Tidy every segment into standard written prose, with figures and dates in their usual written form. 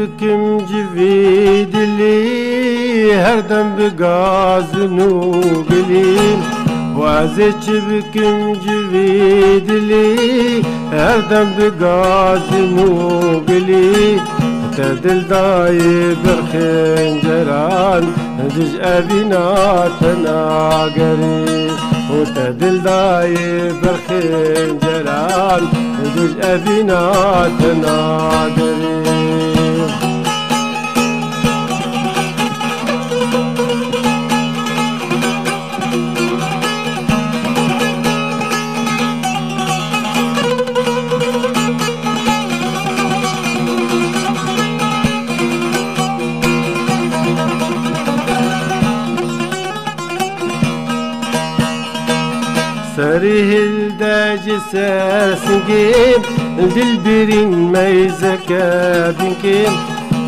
بكم جفيدلي هردم بغازنو قليل وعزيت بكم جفيدلي هردم بغازنو قليل تدل داي برخنجران دج أبينا تناقري وتدل داي برخنجران دج أبينا تناقري سريه الداج ساسنكيم دلبرين ميزكا بنكيم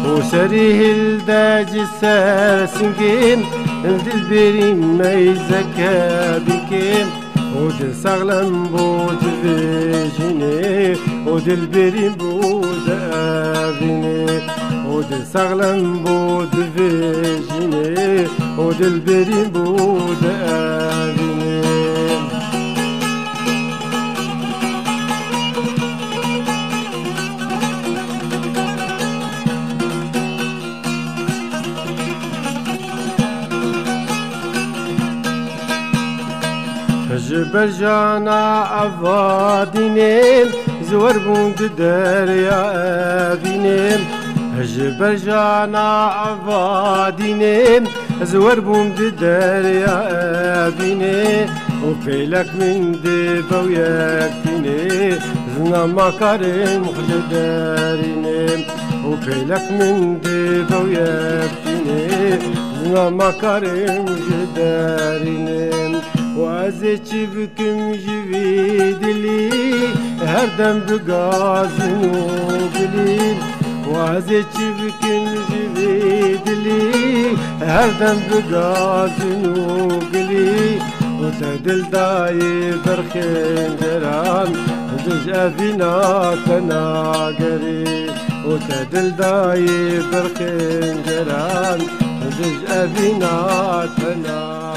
وسريه الداج ساسنكيم دلبرين ميزكا بنكيم ودل سغلم بود فيجيني ودل برين بود أبيني ودل سغلم بود فيجيني ودل برين بود أبيني جبل جانا أفادينيم زور بوند دريا أبينيم جبل جانا أفادينيم زور بوند دريا أبينيم وفيلك من دبا ويكتيني زنا مكارم خجدارينيم وفيلك من دبا ويكتيني زنا مكارم خجدارينيم وعزيت بكم جفيدلي هردم بغازنو قليل وعزيت بكم جفيدلي هردم بغازنو قليل وتدل داي برخنجران دج أبينا تناقري وتدل داي برخنجران دج أبينا تناقري